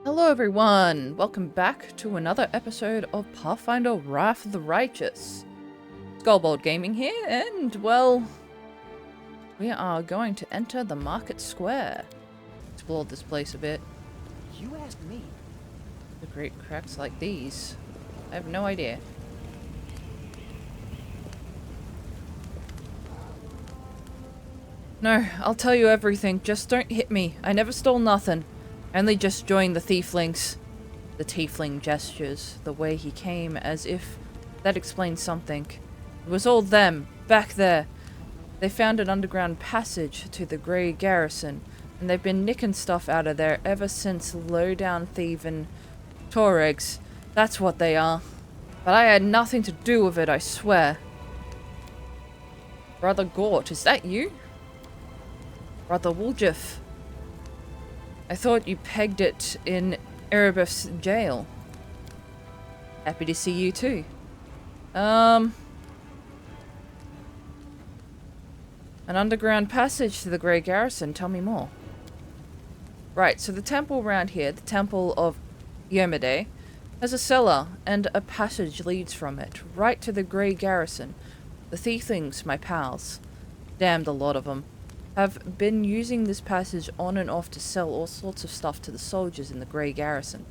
Hello everyone! Welcome back to another episode of Pathfinder Wrath of the Righteous. Skobold Gaming here, and well, we are going to enter the market square. Explore this place a bit. You asked me. The great cracks like these. I have no idea. No, I'll tell you everything. Just don't hit me. I never stole nothing. I only just joined the Thieflings. The Tiefling gestures, the way he came, as if that explained something. It was all them, back there. They found an underground passage to the Grey Garrison, and they've been nicking stuff out of there ever since low-down thieving Tuaregs. That's what they are. But I had nothing to do with it, I swear. Brother Gort, is that you? Brother Woljif. I thought you pegged it in Erebus jail. Happy to see you too. An underground passage to the Grey Garrison. Tell me more. Right, so the temple around here, the Temple of Yomade, has a cellar, and a passage leads from it, right to the Grey Garrison. The Thieflings, my pals, damned a lot of them, have been using this passage on and off to sell all sorts of stuff to the soldiers in the Grey Garrison.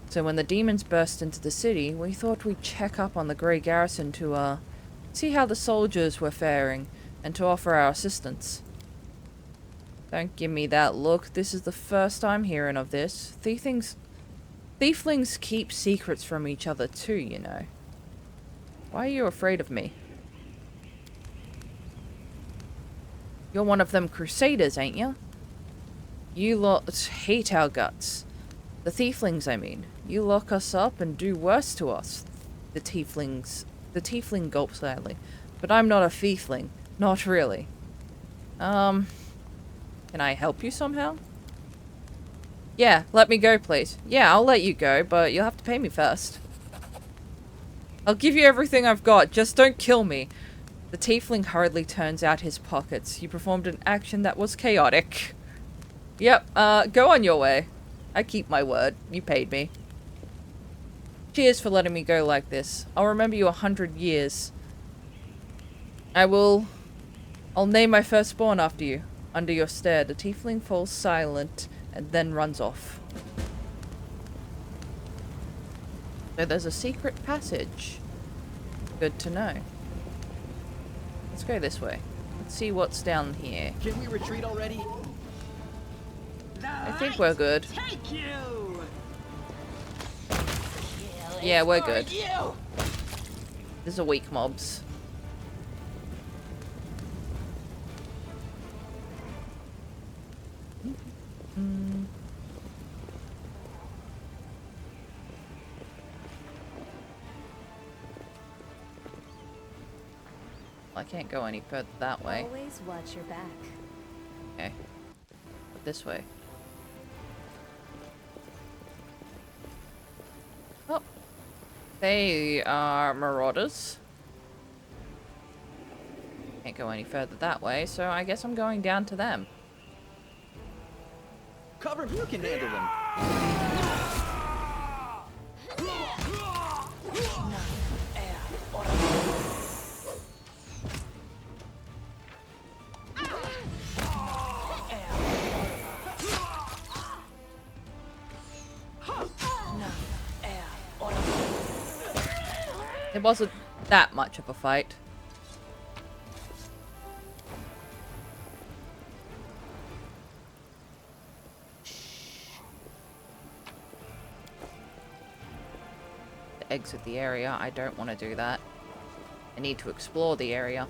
So when the demons burst into the city, we thought we'd check up on the Grey Garrison to, see how the soldiers were faring, and to offer our assistance. Don't give me that look. This is the first I'm hearing of this. Thieflings keep secrets from each other too, you know. Why are you afraid of me? You're one of them crusaders, ain't ya? You lot hate our guts. The Thieflings, I mean. You lock us up and do worse to us. The Tiefling gulps loudly. But I'm not a Thiefling. Not really. Can I help you somehow? Yeah, let me go, please. Yeah, I'll let you go, but you'll have to pay me first. I'll give you everything I've got, just don't kill me. The Tiefling hurriedly turns out his pockets. You performed an action that was chaotic. Yep, go on your way. I keep my word. You paid me. Cheers for letting me go like this. I'll remember you 100 years. I'll name my firstborn after you. Under your stare, the Tiefling falls silent and then runs off. So there's a secret passage. Good to know. Let's go this way. Let's see what's down here. Can we retreat already? I think we're good. Take you. Yeah, we're good. These are weak mobs. I can't go any further that way. Always watch your back. Okay. This way. Oh. They are marauders. Can't go any further that way, so I guess I'm going down to them. Cover, you can handle them. It wasn't that much of a fight. To exit the area, I don't want to do that. I need to explore the area.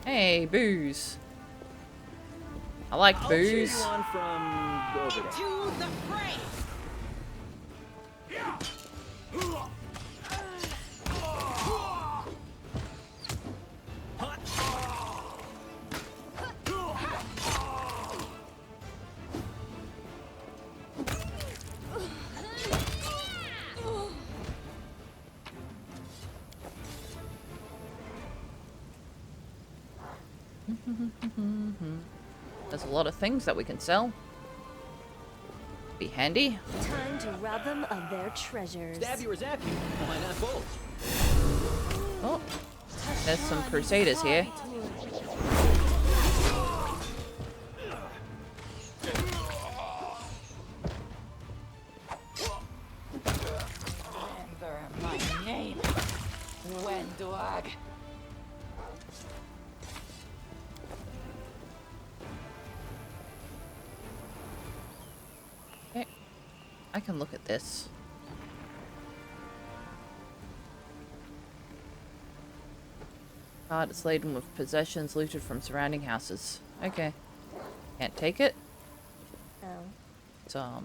Hey, booze. I like booze. I'll cheer you on from over there. To the fray! There's a lot of things that we can sell. Be handy. Time to rob them of their treasures. Stab you or zap you. Why not both? Oh, there's some crusaders here. Remember my name, Wendwag. Okay, I can look at this. Cart is laden with possessions looted from surrounding houses. Okay. Can't take it. Oh. It's, oh.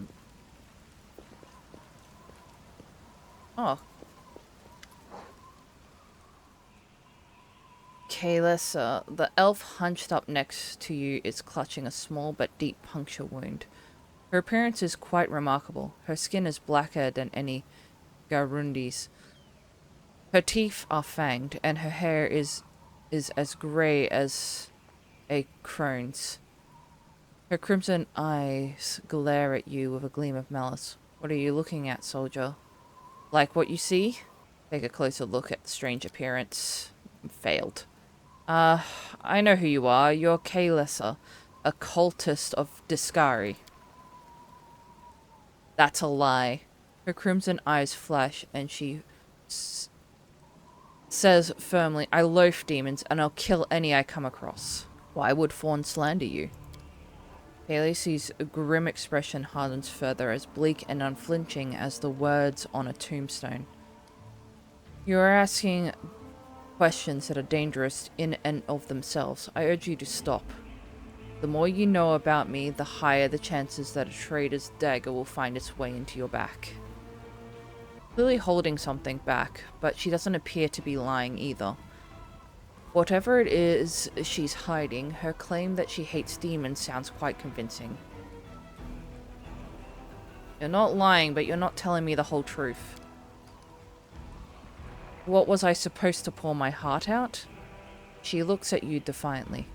Kaylessa, the elf hunched up next to you is clutching a small but deep puncture wound. Her appearance is quite remarkable. Her skin is blacker than any Garundi's. Her teeth are fanged, and her hair is as grey as a crone's. Her crimson eyes glare at you with a gleam of malice. What are you looking at, soldier? Like what you see? Take a closer look at the strange appearance. Failed. I know who you are. You're Kaylessa, a cultist of Discari. That's a lie. Her crimson eyes flash, and she says firmly, I loathe demons, and I'll kill any I come across. Why would Fawn slander you? Kaylessa's grim expression hardens further, as bleak and unflinching as the words on a tombstone. You are asking questions that are dangerous in and of themselves. I urge you to stop. The more you know about me, the higher the chances that a traitor's dagger will find its way into your back. Clearly holding something back, but she doesn't appear to be lying either. Whatever it is she's hiding, her claim that she hates demons sounds quite convincing. You're not lying, but you're not telling me the whole truth. What was I supposed to pour my heart out? She looks at you defiantly.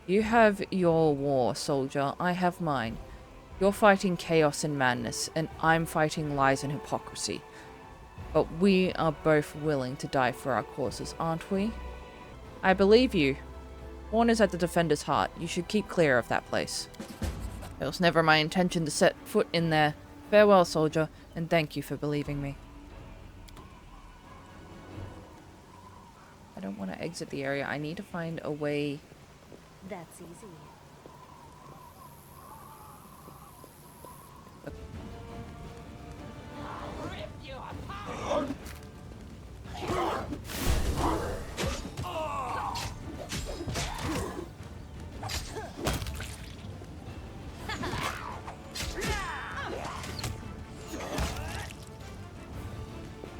You have your war, soldier. I have mine. You're fighting chaos and madness, and I'm fighting lies and hypocrisy. But we are both willing to die for our causes, aren't we? I believe you. Horn is at the defender's heart. You should keep clear of that place. It was never my intention to set foot in there. Farewell, soldier, and thank you for believing me. I don't want to exit the area. I need to find a way. That's easy. Rip you apart.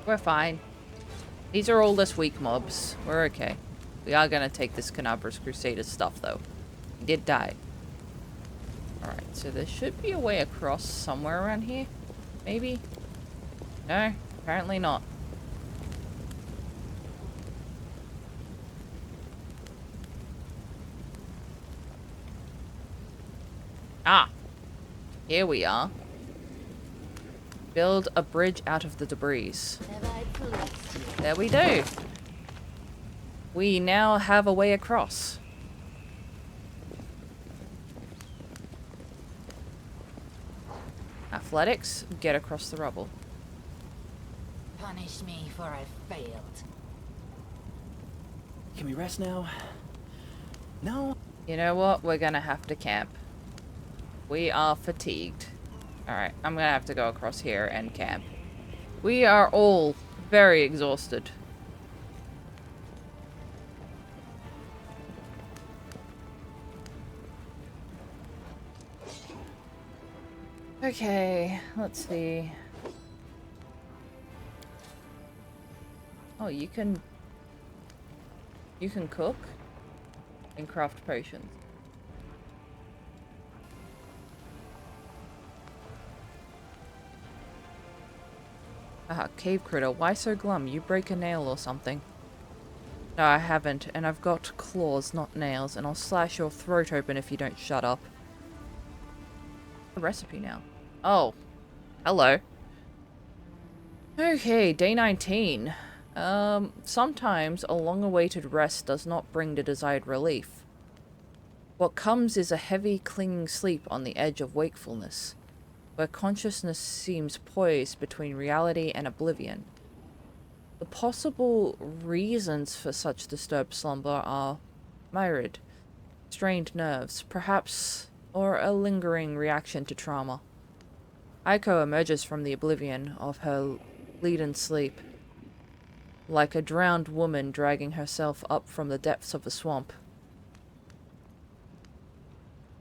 We're fine. These are all less weak mobs. We're okay. We are gonna take this Canabra's Crusaders stuff, though. He did die. Alright, so there should be a way across somewhere around here. Maybe? No, apparently not. Ah! Here we are. Build a bridge out of the debris. Have I pleased you? There we do. We now have a way across. Athletics, get across the rubble. Punish me for I failed. Can we rest now? No? You know what? We're gonna have to camp. We are fatigued. Alright, I'm gonna have to go across here and camp. We are all very exhausted. Okay, let's see. Oh, you can cook and craft potions. Ah, cave critter, why so glum? You break a nail or something. No, I haven't, and I've got claws, not nails, and I'll slash your throat open if you don't shut up. A recipe now. Oh. Hello. Okay, day 19. Sometimes a long-awaited rest does not bring the desired relief. What comes is a heavy, clinging sleep on the edge of wakefulness, where consciousness seems poised between reality and oblivion. The possible reasons for such disturbed slumber are myriad, strained nerves, perhaps, or a lingering reaction to trauma. Aiko emerges from the oblivion of her leaden sleep, like a drowned woman dragging herself up from the depths of a swamp.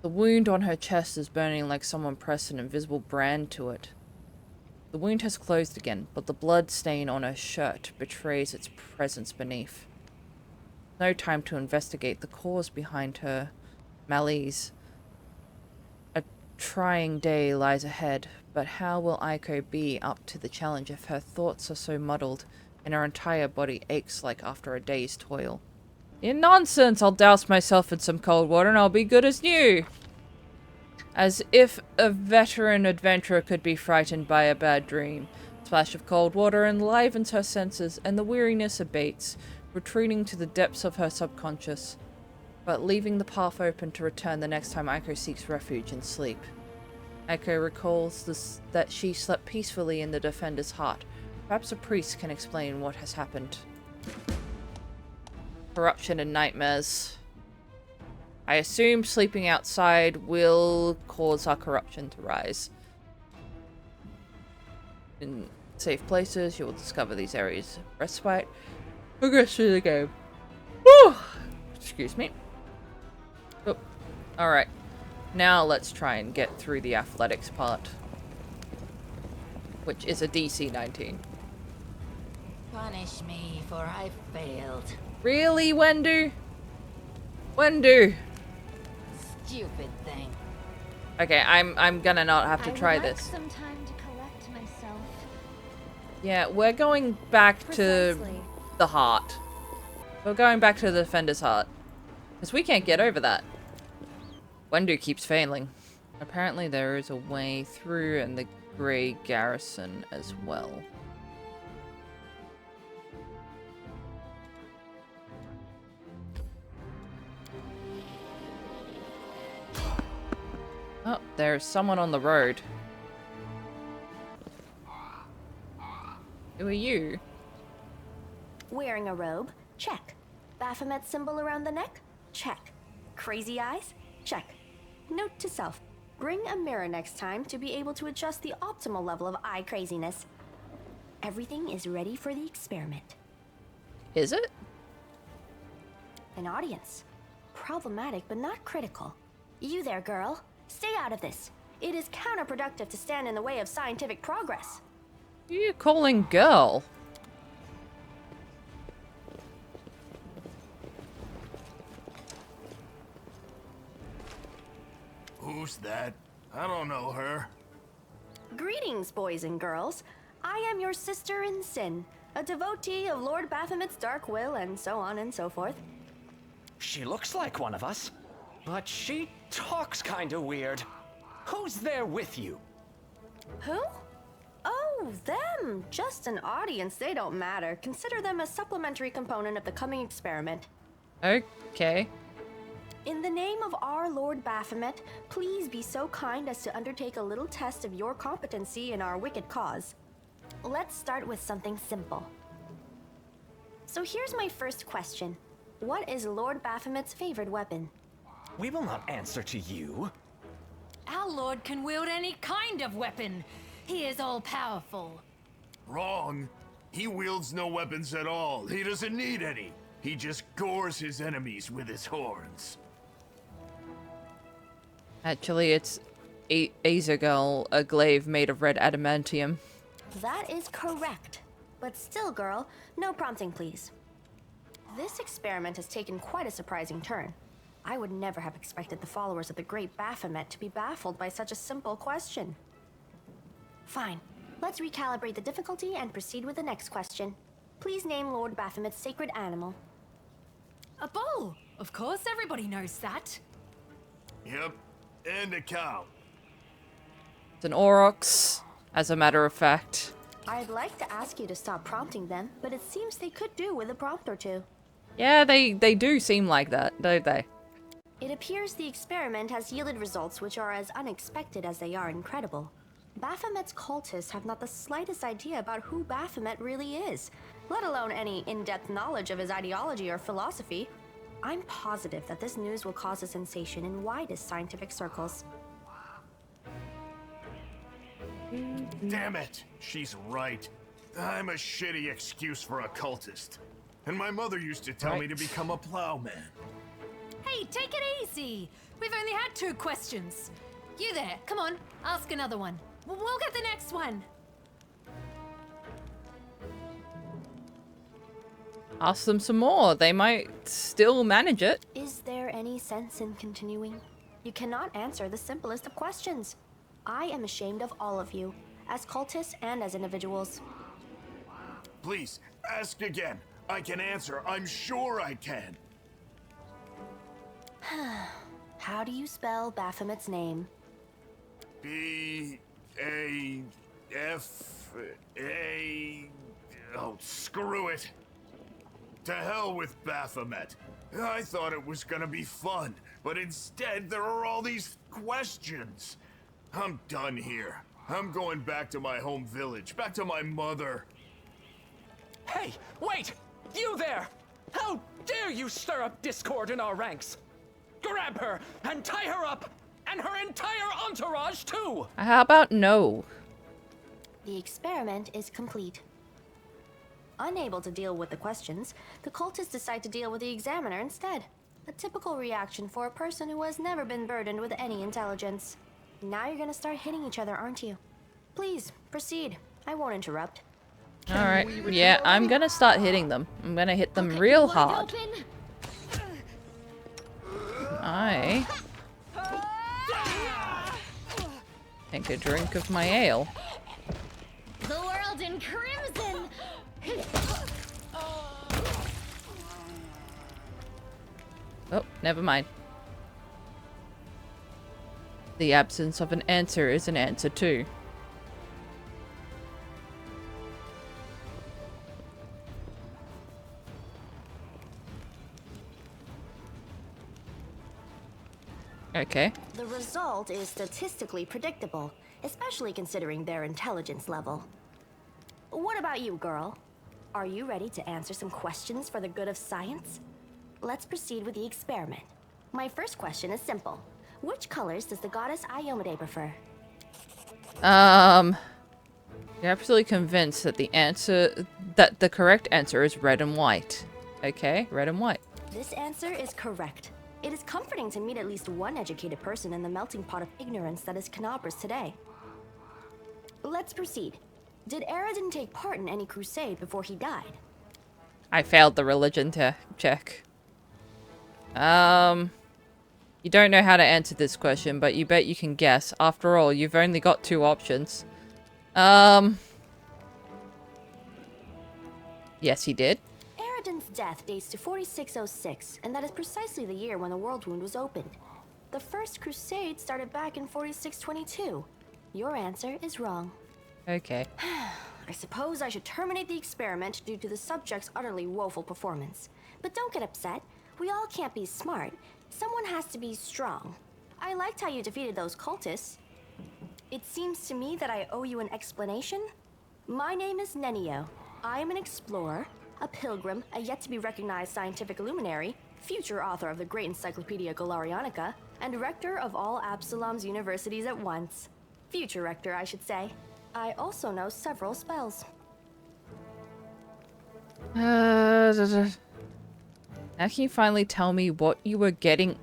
The wound on her chest is burning like someone pressed an invisible brand to it. The wound has closed again, but the blood stain on her shirt betrays its presence beneath. No time to investigate the cause behind her malaise. A trying day lies ahead, but how will Aiko be up to the challenge if her thoughts are so muddled and her entire body aches like after a day's toil? Nonsense! I'll douse myself in some cold water and I'll be good as new! As if a veteran adventurer could be frightened by a bad dream. A splash of cold water enlivens her senses, and the weariness abates, retreating to the depths of her subconscious, but leaving the path open to return the next time Aiko seeks refuge in sleep. Aiko recalls that she slept peacefully in the Defender's Heart. Perhaps a priest can explain what has happened. Corruption and nightmares. I assume sleeping outside will cause our corruption to rise. In safe places, you will discover these areas of respite. Progress through the game. Woo! Excuse me. Oh, alright. Now let's try and get through the athletics part, which is a DC 19. Punish me, for I failed. Really, Wendu? Wendu! Stupid thing. Okay, I'm gonna not have to try I would like this. some time to collect myself. Yeah, we're going back to Precisely. the heart. We're going back to the Defender's Heart. Because we can't get over that. Wendu keeps failing. Apparently there is a way through in the Grey Garrison as well. Oh, there's someone on the road. Who are you? Wearing a robe? Check. Baphomet symbol around the neck? Check. Crazy eyes? Check. Note to self. Bring a mirror next time to be able to adjust the optimal level of eye craziness. Everything is ready for the experiment. Is it? An audience. Problematic, but not critical. You there, girl. Stay out of this. It is counterproductive to stand in the way of scientific progress. Who are you calling girl? Who's that? I don't know her. Greetings, boys and girls. I am your sister in sin, a devotee of Lord Baphomet's dark will, and so on and so forth. She looks like one of us, but she talks kinda weird. Who's there with you? Who? Oh, them. Just an audience. They don't matter. Consider them a supplementary component of the coming experiment. Okay. In the name of our Lord Baphomet, please be so kind as to undertake a little test of your competency in our wicked cause. Let's start with something simple. So here's my first question. What is Lord Baphomet's favorite weapon? We will not answer to you. Our lord can wield any kind of weapon. He is all-powerful. Wrong. He wields no weapons at all. He doesn't need any. He just gores his enemies with his horns. Actually, it's Azaghal, a glaive made of red adamantium. That is correct. But still, girl, no prompting, please. This experiment has taken quite a surprising turn. I would never have expected the followers of the great Baphomet to be baffled by such a simple question. Fine. Let's recalibrate the difficulty and proceed with the next question. Please name Lord Baphomet's sacred animal. A bull! Of course, everybody knows that. Yep, and a cow. It's an aurochs, as a matter of fact. I'd like to ask you to stop prompting them, but it seems they could do with a prompt or two. Yeah, they do seem like that, don't they? It appears the experiment has yielded results which are as unexpected as they are incredible. Baphomet's cultists have not the slightest idea about who Baphomet really is, let alone any in-depth knowledge of his ideology or philosophy. I'm positive that this news will cause a sensation in widest scientific circles. Damn it! She's right. I'm a shitty excuse for a cultist. And my mother used to tell me to become a plowman. Hey, take it easy. We've only had 2 questions. You there, come on, ask another one. We'll get the next one. Ask them some more. They might still manage it. Is there any sense in continuing? You cannot answer the simplest of questions. I am ashamed of all of you, as cultists and as individuals. Please, ask again. I can answer. I'm sure I can. How do you spell Baphomet's name? B-A-F-A... Oh, screw it. To hell with Baphomet. I thought it was gonna be fun, but instead there are all these questions. I'm done here. I'm going back to my home village, back to my mother. Hey, wait! You there! How dare you stir up discord in our ranks? Grab her and tie her up, and her entire entourage too! How about no? The experiment is complete. Unable to deal with the questions, the cultists decide to deal with the examiner instead. A typical reaction for a person who has never been burdened with any intelligence. Now you're gonna start hitting each other, aren't you? Please, proceed. I won't interrupt. Alright, yeah, I'm gonna start hitting them. I'm gonna hit them real hard. I take a drink of my ale. The world in crimson! Oh, never mind. The absence of an answer is an answer too. Okay. The result is statistically predictable, especially considering their intelligence level. What about you, girl? Are you ready to answer some questions for the good of science? Let's proceed with the experiment. My first question is simple. Which colors does the goddess Iomade prefer? You're absolutely convinced that the correct answer is red and white. Okay, red and white. This answer is correct. It is comforting to meet at least one educated person in the melting pot of ignorance that is Canabras today. Let's proceed. Did Aradin take part in any crusade before he died? I failed the religion check. You don't know how to answer this question, but you bet you can guess. After all, you've only got 2 options. Yes, he did. Aradin's death dates to 4606, and that is precisely the year when the World Wound was opened. The First Crusade started back in 4622. Your answer is wrong. Okay. I suppose I should terminate the experiment due to the subject's utterly woeful performance. But don't get upset. We all can't be smart. Someone has to be strong. I liked how you defeated those cultists. It seems to me that I owe you an explanation. My name is NENIO. I am an explorer, a pilgrim, a yet-to-be-recognized scientific luminary, future author of the great Encyclopedia Galarianica, and rector of all Absalom's universities at once. Future rector, I should say. I also know several spells. Now can you finally tell me what you were getting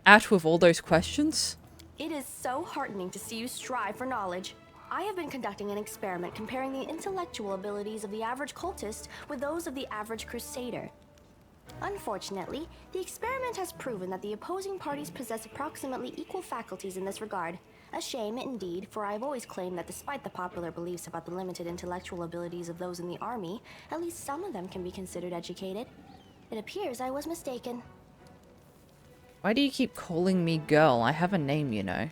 at with all those questions? It is so heartening to see you strive for knowledge. I have been conducting an experiment comparing the intellectual abilities of the average cultist with those of the average crusader. Unfortunately, the experiment has proven that the opposing parties possess approximately equal faculties in this regard. A shame, indeed, for I have always claimed that despite the popular beliefs about the limited intellectual abilities of those in the army, at least some of them can be considered educated. It appears I was mistaken. Why do you keep calling me girl? I have a name, you know.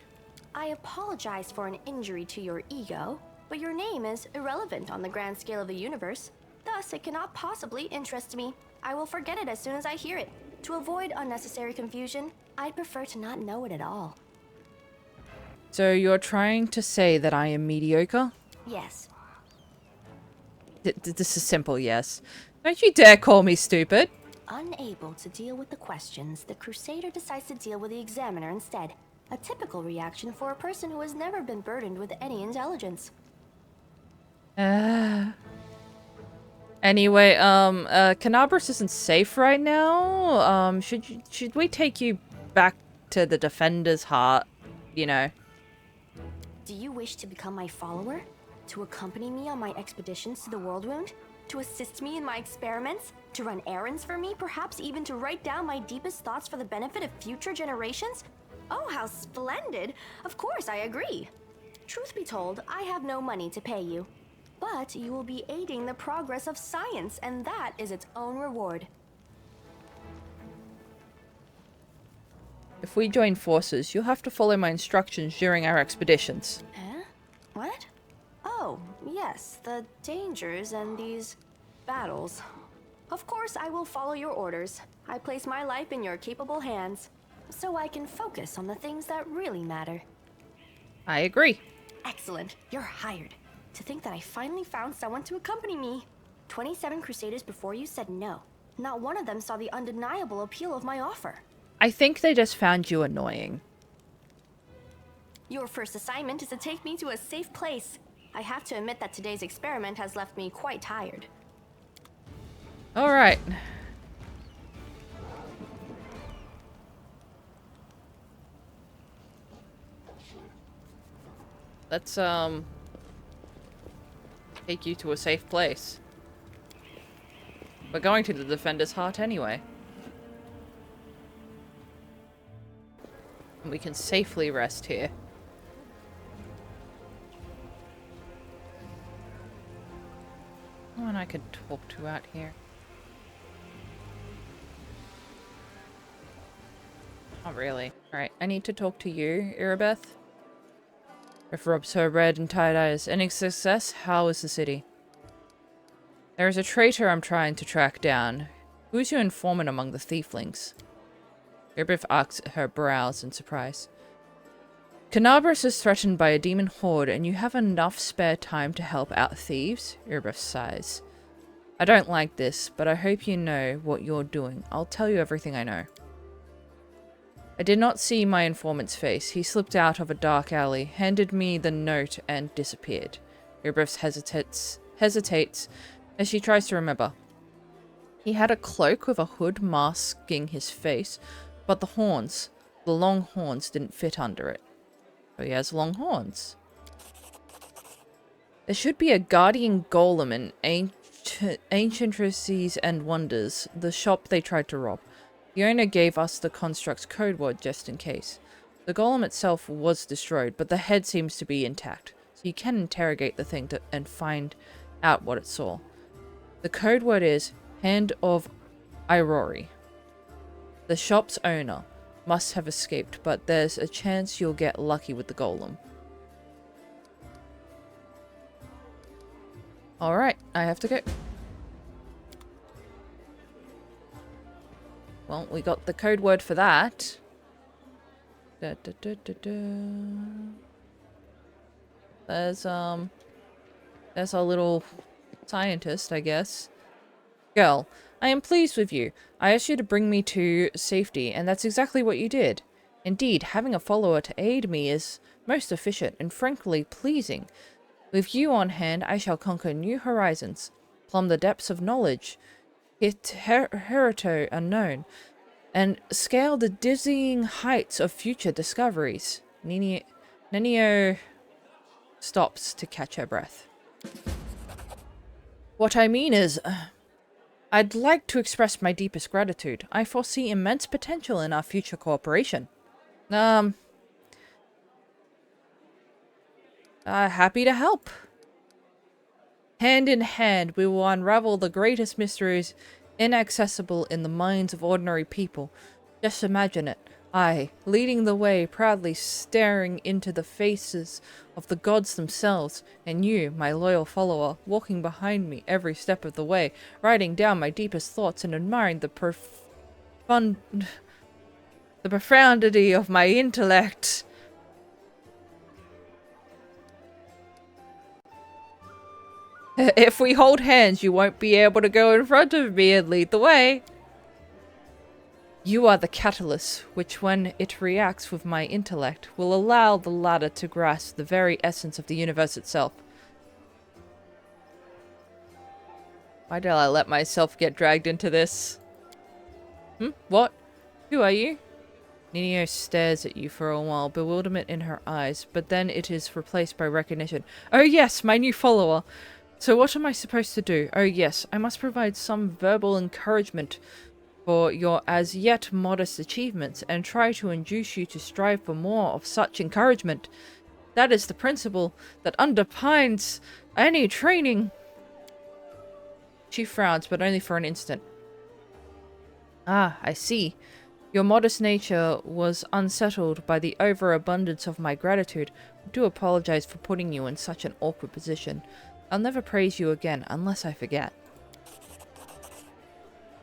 I apologize for an injury to your ego, but your name is irrelevant on the grand scale of the universe. Thus, it cannot possibly interest me. I will forget it as soon as I hear it. To avoid unnecessary confusion, I'd prefer to not know it at all. So you're trying to say that I am mediocre? Yes. This is simple, yes. Don't you dare call me stupid. Unable to deal with the questions, the Crusader decides to deal with the Examiner instead. A typical reaction for a person who has never been burdened with any intelligence. Anyway, Canabras isn't safe right now. Should we take you back to the Defender's heart? You know. Do you wish to become my follower? To accompany me on my expeditions to the World Wound? To assist me in my experiments? To run errands for me? Perhaps even to write down my deepest thoughts for the benefit of future generations? Oh, how splendid! Of course, I agree. Truth be told, I have no money to pay you. But you will be aiding the progress of science, and that is its own reward. If we join forces, you'll have to follow my instructions during our expeditions. Huh? What? Oh, yes, the dangers and these battles. Of course, I will follow your orders. I place my life in your capable hands, so I can focus on the things that really matter. I agree. Excellent. You're hired. To think that I finally found someone to accompany me. 27 Crusaders before you said no. Not one of them saw the undeniable appeal of my offer. I think they just found you annoying. Your first assignment is to take me to a safe place. I have to admit that today's experiment has left me quite tired. Alright. Let's, take you to a safe place. We're going to the Defender's Heart anyway. And we can safely rest here. Oh, and I could talk to out here. Not really. Alright, I need to talk to you, Irabeth. If rubs her red and tight eyes. Any success? How is the city? There is a traitor I'm trying to track down. Who's your informant among the thieflings? Irabeth arcs her brows in surprise. Canabras is threatened by a demon horde, and you have enough spare time to help out thieves? Irabeth sighs. I don't like this, but I hope you know what you're doing. I'll tell you everything I know. I did not see my informant's face. He slipped out of a dark alley, handed me the note, and disappeared. Irabeth hesitates as she tries to remember. He had a cloak with a hood masking his face, but the long horns didn't fit under it. So he has long horns. There should be a guardian golem in Ancient Receipts and Wonders, the shop they tried to rob. The owner gave us the construct's code word just in case. The golem itself was destroyed, but the head seems to be intact, so you can interrogate the thing and find out what it saw. The code word is Hand of Irori. The shop's owner must have escaped, but there's a chance you'll get lucky with the golem. Alright, I have to go. Well, we got the code word for that. There's our little scientist, I guess. Girl, I am pleased with you. I asked you to bring me to safety, and that's exactly what you did. Indeed, having a follower to aid me is most efficient and frankly pleasing. With you on hand, I shall conquer new horizons, plumb the depths of knowledge, hit Hereto unknown, and scale the dizzying heights of future discoveries. NENIO stops to catch her breath. What I mean is, I'd like to express my deepest gratitude. I foresee immense potential in our future cooperation. Happy to help. Hand in hand, we will unravel the greatest mysteries inaccessible in the minds of ordinary people. Just imagine it. I, leading the way, proudly staring into the faces of the gods themselves, and you, my loyal follower, walking behind me every step of the way, writing down my deepest thoughts and admiring the profundity of my intellect. If we hold hands, you won't be able to go in front of me and lead the way. You are the catalyst, which when it reacts with my intellect, will allow the latter to grasp the very essence of the universe itself. Why did I let myself get dragged into this? What? Who are you? NENIO stares at you for a while, bewilderment in her eyes, but then it is replaced by recognition. Oh yes, my new follower! So what am I supposed to do? Oh yes, I must provide some verbal encouragement for your as yet modest achievements, and try to induce you to strive for more of such encouragement. That is the principle that underpins any training. She frowns, but only for an instant. Ah, I see. Your modest nature was unsettled by the overabundance of my gratitude. I do apologize for putting you in such an awkward position. I'll never praise you again, unless I forget.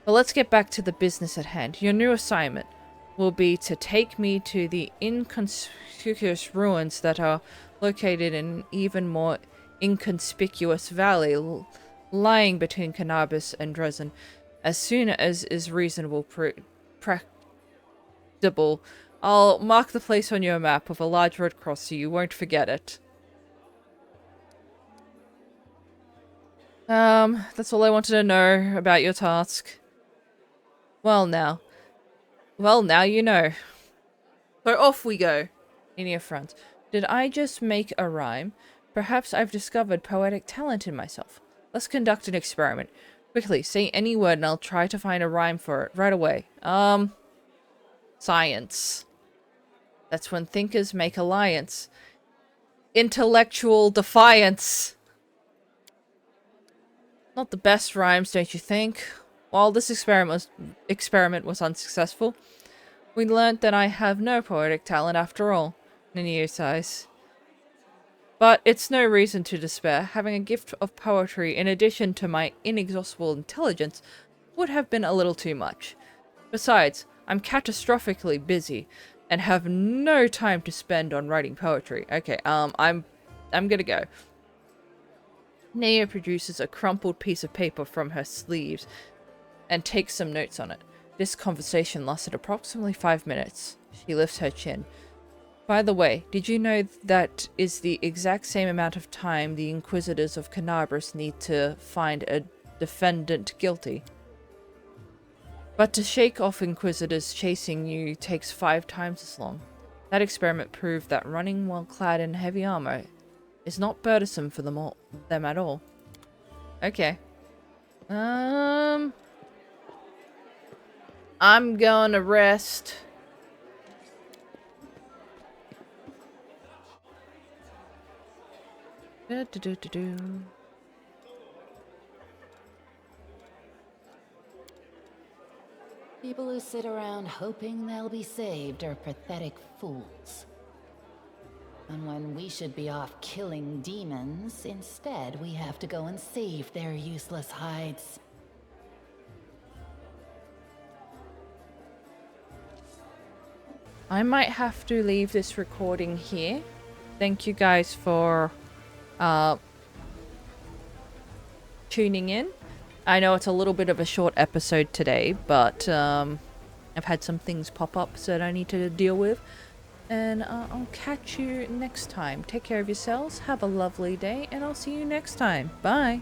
But let's get back to the business at hand. Your new assignment will be to take me to the inconspicuous ruins that are located in an even more inconspicuous valley lying between Cannabis and Dresden. As soon as is reasonable practicable, I'll mark the place on your map with a large red cross so you won't forget it. That's all I wanted to know about your task. Well now you know. So off we go. NENIO frowns. Did I just make a rhyme? Perhaps I've discovered poetic talent in myself. Let's conduct an experiment. Quickly, say any word and I'll try to find a rhyme for it right away. Science. That's when thinkers make alliance. Intellectual defiance. Not the best rhymes, don't you think? While this experiment was unsuccessful, we learnt that I have no poetic talent after all. NENIO sighs. But it's no reason to despair. Having a gift of poetry in addition to my inexhaustible intelligence would have been a little too much. Besides, I'm catastrophically busy and have no time to spend on writing poetry. Okay, I'm gonna go. NENIO produces a crumpled piece of paper from her sleeves and takes some notes on it. This conversation lasted approximately 5 minutes. She lifts her chin. By the way, did you know that is the exact same amount of time the Inquisitors of Cannabis need to find a defendant guilty? But to shake off Inquisitors chasing you takes 5 times as long. That experiment proved that running while clad in heavy armor is not burdensome for them at all. Okay. I'm gonna rest. People who sit around hoping they'll be saved are pathetic fools. And when we should be off killing demons, instead we have to go and save their useless hides. I might have to leave this recording here. Thank you guys for tuning in. I know it's a little bit of a short episode today, but I've had some things pop up that I need to deal with. And I'll catch you next time. Take care of yourselves, have a lovely day, and I'll see you next time. Bye!